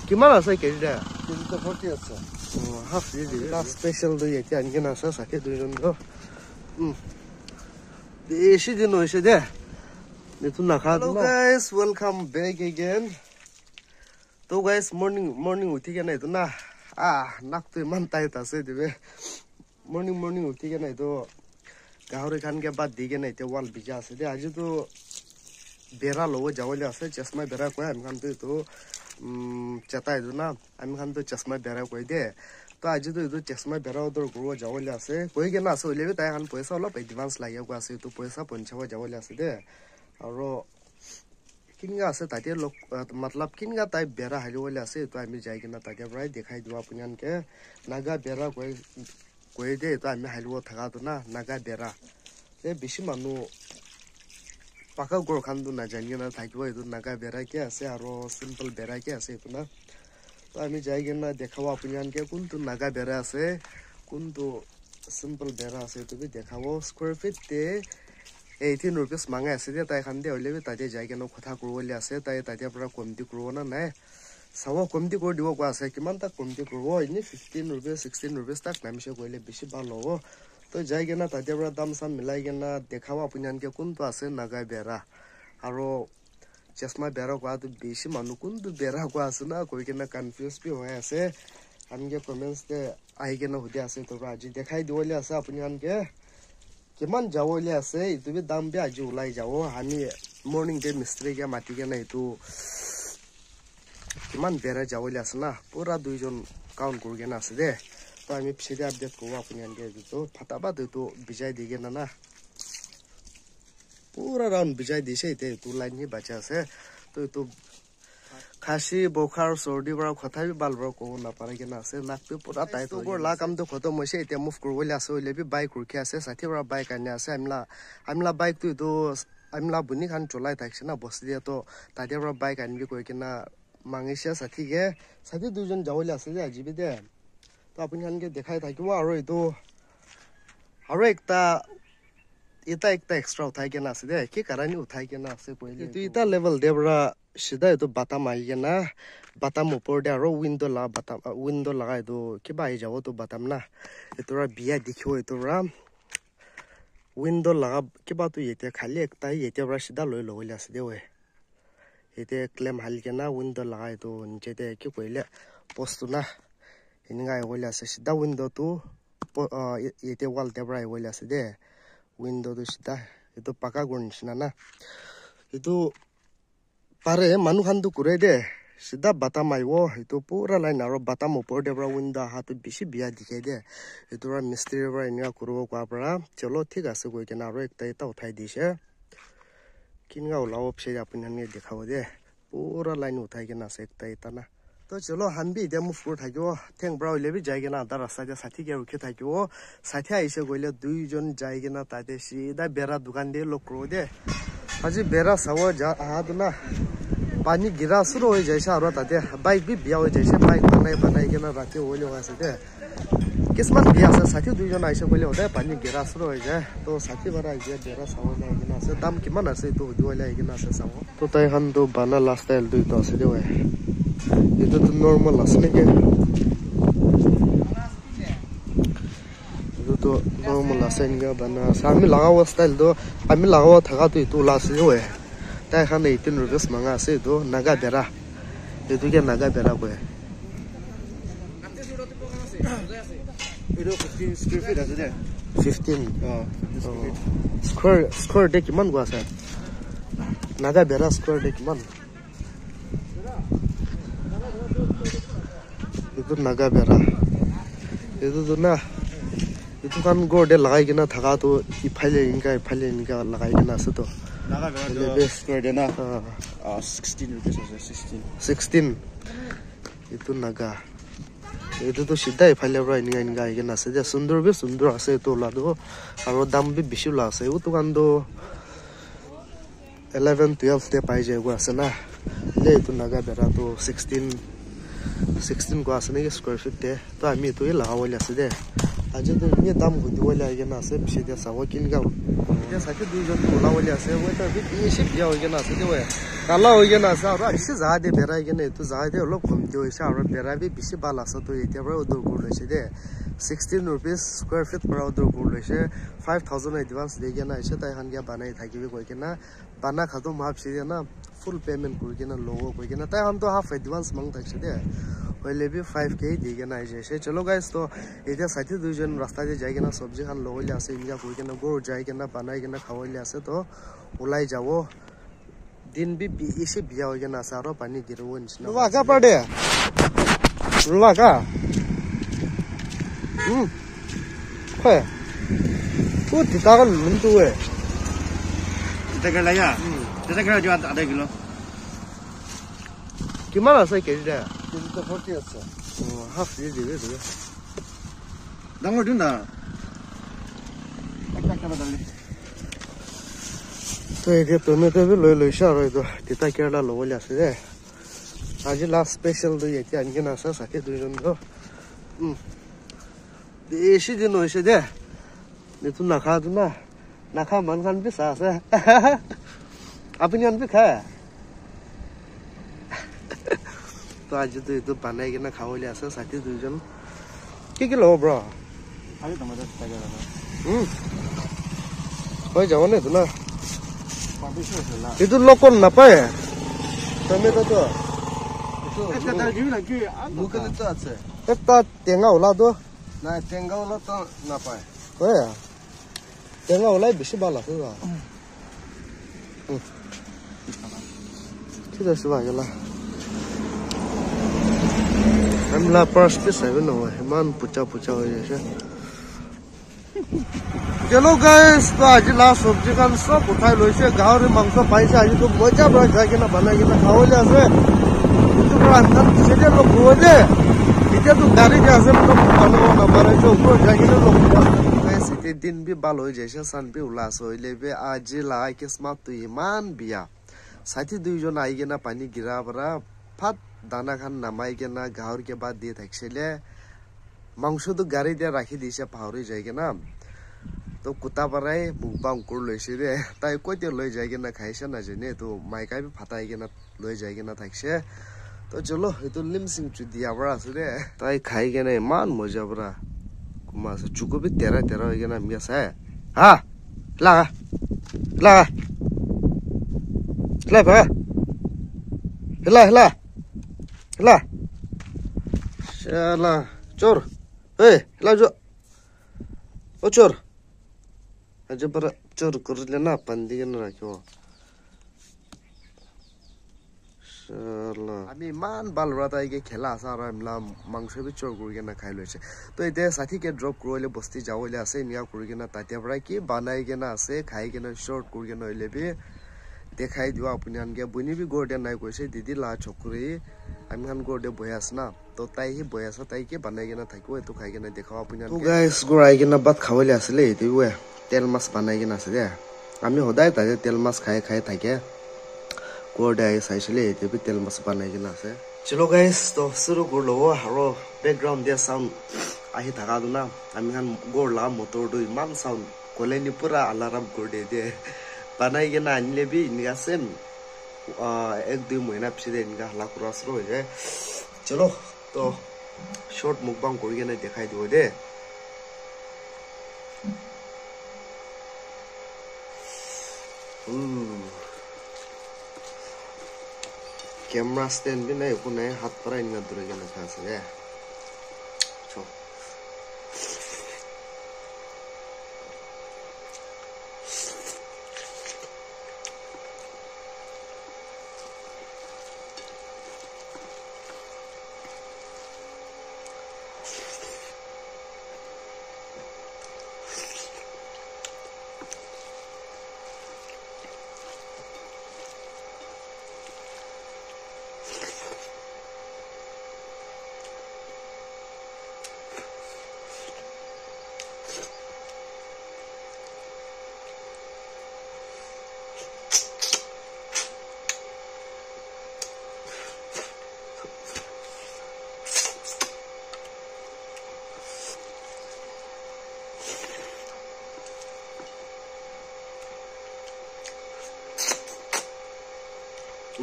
কিমান আছে কেজিটা কেজিটা 40 আছে হাফ কেজি লাস্ট স্পেশাল দই এতিয়া আনকি না আছে সাথে দুইজন তো বেশি দিন হইছে দে নেতু না খা তো গাইস ওয়েলকাম ব্যাক अगेन তো গাইস মর্নিং উঠি কেনে তো না নাক তো ইমান টাইট আছে দিবে মর্নিং উঠি কেনে তো গাহৰি খান কে বাদ দি কেনে এতিয়া ওয়াল বিজা আছে দে আজি তো বেৰা লব যাবলৈ আছে চশমা বেৰা কয় আমি খান তো চেতাই দো না আমি খান তো চশমা বেৰা কয় দে তো আজি তো এইটো চশমা বেৰা ওদৰ গৰুৱা যাবলৈ আছে কৈ কেনে আছে ওলিবি তাই খান পইচা অলপ এডভান্স লাগে কোৱা আছে তো পইচা পঞ্চাব যাবলৈ আছে দে আৰু কিনগা আছে তাতে লোক मतलब কিনগা তাই বেৰা হাৰিবলৈ আছে তো আমি যাই কিনে তাতে পৰাই দেখাই দিও আপোনানকে নাগা বেৰা কৈ দে তো আমি হাৰিব থাকা তো না নাগা বেৰা এ বেছি মানুহ পাকা গৰ খান তো নাজানি না থাকিব এইটো নাগা বেৰা কি আছে আৰু সিম্পল বেৰা কি আছে এইটো না তো আমি যাই কিনে দেখাব আপোনানকে কোনটো নাগা বেৰা আছে কোনটো সিম্পল বেৰা আছে এইটো বি দেখাব স্কয়াৰ ফিট তে 18 rupees মাঙে আছে দে তাই খান দে হলেবি তাতে যাই কেনে কথা কৰবলে আছে তাই তাতে পৰা কমতি কৰব না নাই সাও কমতি কৰ দিব কোৱা আছে কিমান তা কমতি কৰব ইনি 15 rupees 16 rupees তাক নামিছে কইলে বেছি ভাল হ'ব তো যাই কেনে তাতে পৰা দাম সাম মিলাই কেনে দেখাব আপোনানকে কোনটো আছে নাগা বেৰা আৰু চশমা বেৰা কোৱা তো বেছি মানুহ কোনটো বেৰা কোৱা আছে না কৈ কেনে কনফিউজ বি হৈ আছে আমকে কমেন্টস তে আহি কেনে হদি আছে তো আজি দেখাই দিবলে আছে আপোনানকে কিমান যাবলৈ আছে ইটো বি দাম বি আজি ওলাই যাব আমি মৰ্নিং ডে মিস্ত্ৰী কে মাটি কেনে এইটো কিমান বেৰা যাবলৈ আছে না পুৰা দুইজন কাউন্ট কৰি কেনে আছে দে তো আমি পিছে আপডেট কৰিব আপোনানকে এইটো ফটাবা এইটো বিজাই দি কেনে না পুৰা ৰাউন্ড বিজাই দিছে এইটো লাইন হি বাচা আছে তো এইটো খাসি বোখাৰ সৰ্দি পৰা কথা বি বাল বৰা কব না পাৰে কেনে আছে নাকটো পুৰা টাইট হৈ গৰ লা কামটো খতম হৈছে এতিয়া মুভ কৰিবলৈ আছে ওলেবি বাইক ৰখি আছে সাথী পৰা বাইক আনি আছে আমলা বাইক তো আমলা বুনি খান চলাই থাকছে না বস্তি তো তাতে পৰা বাইক আনিবি কৈ কিনা মাঙিছে সাথীকে সাথী দুজন যাবলৈ আছে যে আজিবি দে তো আপুনি খানকে দেখাই থাকিব আৰু এইটো আৰু একটা এক্সট্ৰা উঠাই কেনে আছে দে কি কাৰণে উঠাই কেনে আছে কইলে তো ইটা লেভেল দেবৰা সিধা এইটো বাটাম আহি কেনা বাটাম ওপৰতে আৰু উইন্ডো লগাই তো কিবা আহি যাব তো বাটাম না এইটোৰা বিয়া দেখিব এইটোৰা উইন্ডো লগা কিবা তো এতিয়া খালি একটা এতিয়া পৰা সিধা লৈ লবলৈ আছে দে ওই এতিয়া ক্লেম হাল কেনা উইন্ডো লগাই তো নিচেতে কি কইলে পোষ্ট না এনেকা আহিবলৈ আছে সিধা উইন্ডো তো এতিয়া ৱাল দেবৰা আহিবলৈ আছে দে উইন্ডো তো সিধা এইটো পাকা গৰ নিচিনা না এইটো পাৰে মানুহ খান তো কৰে দে সিধা বাটাম আহিব এইটো পুৰা লাইন আৰু বাটাম ওপৰতে পৰা উইন্ডো আহাটো বেছি বিয়া দিখাই দে এইটোৰা মিস্ত্ৰীৰ পৰা এনেকা কৰিব কোৱাৰ পৰা চলো ঠিক আছে কৈ কেনে আৰু এটা উঠাই দিছে কিনগা ওলাব পিছে আপুনি দেখাব দে পুৰা লাইন উঠাই কেনে আছে এটা না তো চলো হানবি এতিয়া মুভ কৰি থাকিব ঠেং পৰা ওলেবি যাই কেনে আধা ৰাস্তাতে ষাঠিকে ৰখি থাকিব ষাঠি আহিছে গ'লে দুইজন যাই কেনে তাতে চিধা বেৰা দোকান দিয়ে লগ কৰোঁ দে আজি বেৰা চাব আহাটো না পানী গিৰা শুৰু হৈ যাইছে আৰু তাতে বাইক বি বিয়া হৈ যাইছে বাইক বনাই কেনে ৰাতি হৈ লগা আছে দে কিছুমান বিয়া আছে ষাঠি দুইজন আহিছে ক'লে সদায় পানী গিৰা শুৰু হৈ যায় তো ষাঠি বাৰ আহিছে বেৰা চাব যাই কেনে আছে দাম কিমান আছে এইটো সুধিবলৈ আহি কেনে আছে চাব তো তাইখন তো বানা লাষ্ট ষ্টাইল দুইটো আছে দে এইটো তো নৰ্মেল আছে নেকি এইটো নৰ্মেল আছে এনেকা বানা আছে আমি লগাব ষ্টাইল তো আমি লগাব থাকাটো এইটো ওলাইছে দে তাই খান 18 rupees মাঙা আছে এইটো নাগা বেৰা এইটোকে নাগা বেৰা কয় এইটো 15 square feet আছে দে 15 square দে কিমান গো আছে নাগা বেৰা square দে কিমান এইটো নাগা বেৰা এইটো না এইটো কাম গৰ দে লগাই কিনা থাকাটো ইফালে এনেকা লগাই কিনা আছে তো naga beৰা square de na 16 rupees আছে 16 itu naga itu to সিধা ইফালে পৰা এনেকা আহি কেনে আছে যে সুন্দৰ আছে এইটো ওলাটো আৰু দাম বি বেছি ওলা আছে এইটো কান্দো 11-12 তে পাই যায় আছে না এইটো নাগা বেৰা তো 16 গো আছে নেকি স্কয়াৰ ফিট তে তো আমি এইটো লগাবলৈ আছে দে আজি তো নি দাম গুদি বলে আগে না আছে পিছে দিয়া সাও কিন গাও এটা সাথে দুইজন তোলা বলে আছে ওই তো বেশি বিয়া হই গেনা আছে ওই কালা হই গেনা আছে আর বেশি যা দে বেরাই গেনে তো যা দে অলপ কমতি হইছে আর বেরাবি বেশি ভাল আছে তো এতিয়া বড় দূর করে লইছে দে 16 rupees square feet per hour দূর করে লইছে 5000 advance দিয়ে গেনা আছে তাই হান গিয়া বানাই থাকিবি কই কেনা বানা খাতো মাপছি দে না ফুল পেমেন্ট করে কেনা লোগো কই কেনা তাই হান তো হাফ advance মাং থাকছে দে হইলে বি 5k দিয়ে গেনা আইছে চলো গাইস তো এটা সাথে দুইজন রাস্তা দিয়ে যাই কেনা সবজি খান লইলে আছে ইনকা কই কেনা গরু যাই কেনা বানাই কেনা খাওয়াইলে আছে তো ওলাই যাব दिन भी इसे बिया हो गया ना सारो पानी गिरो निसना रुवा का पड़े रुवा का है वो तिता का लुन तो है तिता का लाया तिता का जो आधा किलो किमाना से के दे केजी तो 40 আছে हाफ ये दे दे ডাঙৰ দিন না একটা একটা বদলি তো এটা টমেটো বি লই লইছে আর এটা তিতা কেরলা লবলি আছে দে আজি লাস্ট স্পেশাল দুই এটি আনকে না আছে সাথে দুইজন তো বেশি দিন হইছে দে নিতু না খা তো না খা মান খান বি আছে আপনি আনবি খা তো আজি তো এটা বানাই কিনা খাওয়ালি আছে সাথে দুইজন কি লব ব্রো আজি টমেটো তিতা কেৰেলা হৈ যাব নে তো না পাবিছো itu lokon napaye tomato to এটা দাও দিবি না কি মুখে তো আছে eta tenga ola do না টেঙ্গা হলো তো না পায় oya tenga ola beshi bala se ba kida se ba yala amla first ke seven no man pucha ho jese चलो गाइस तो आज लास्ट सब्जी का सब उठाई लइसे गांव रे मांस पाइसे आज तो मजा बड़ा जाके ना बना के ना खावले আছে কিন্তু রান্না সেটা লোক বলে এটা তো গাড়ি যে আছে তো ভালো না মারে তো উপর যাকে না লোক গাইস এই দিন বি ভালো হই যাইছে সান বি উলাস হইলে বে আজ লা কিসমত তো ইমান বিয়া সাথী দুইজন আইগে না পানি গিরা বরা ফাত দানা খান নামাই কে না গাওর के बाद দিয়ে থাকছিলে মাংস তো গাড়ি দিয়ে রাখি দিছে পাহরি যায়গে না তো কুতা পারাই মুকবাং kur লইছে রে তাই কইতে লই যায়গে না খাইছে না জেনে তো মাইকাই ফাটাইগে না লই যায়গে না থাকছে তো চলো এতো লিমসিং চু দিয়া বড় আছে রে তাই খাইগে না মান মজা বড় কুমা আছে চুকো বি তেরা তেরা হইগে না মিয়া সা হা লাগা লাগা লা বা হেলা হেলা হেলা শালা চোর ए हेला जो ओ चोर अज पर चोर कर लेना पंदी न राखो শালা আমি মান বাল রাতাইগে খেলা সারা আমলা মাংস বি চোর করিগে না খাই লইছে তো এতে সাথী কে ড্রপ করলে বস্তি যাওলে আছে নিয়া করিগে না তাতিয়া পড়া কি বানাইগে না আছে খাইগে না শর্ট করিগে না হইলে বি দেখাই দিও আপনি আনগে বনি বি গোড়ে নাই কইছে দিদি লা চকরি আমি খান গোড়ে বয়াস না তো তাই হি বয়াস তাই কে বানাইগে না থাকো এতো খাইগে না দেখাও আপনি তো গাইস গোড়াইগে না বাত খাওলে আসলে এতে ওয়ে তেল মাছ বানাইগে না আছে দে আমি হদাই তাই তেল মাছ খাই খাই থাকে গোড়ে আই সাইছলে এতে বি তেল মাছ বানাইগে না আছে চলো গাইস তো শুরু করলো হারো ব্যাকগ্রাউন্ড দিয়া সাউন্ড আহি থাকা দুনা আমি খান গোড়লা মোটর দুই মান সাউন্ড কোলেনি পুরা আলারাম করে দে বানাইগে না আনলে বি ইনগা সেম एक दुई महीना पिछले इनका हला क्रॉस रो है चलो तो शॉर्ट मुकबांग करके ना दिखाई दो दे कैमरा स्टैंड भी नहीं को नहीं हाथ पर इनका दुर्गे ना खास है चलो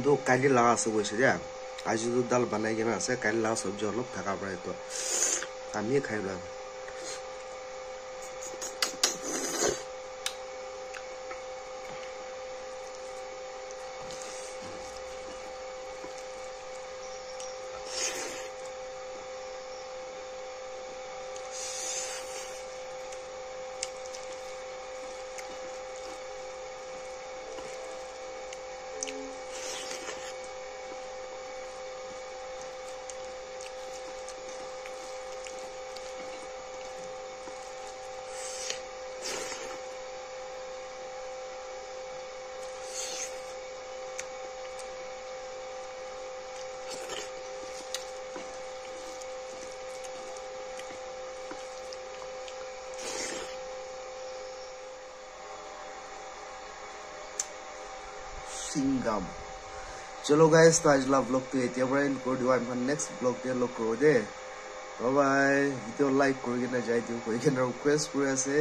কিন্তু কালি লাগা আছে কৈছে যে আজি তো দাল বনাই কেনে আছে কালি লাগা সবজি অলপ থাকা পৰে তো আমি খাই লম सिंगम चलो गाइस तो आज ला ब्लॉग तो एतिया बरा इन कर दिवा हम नेक्स्ट ब्लॉग दे लॉग करो दे बाय बाय वीडियो लाइक कर के ना जाय दियो कोई के रिक्वेस्ट करे আছে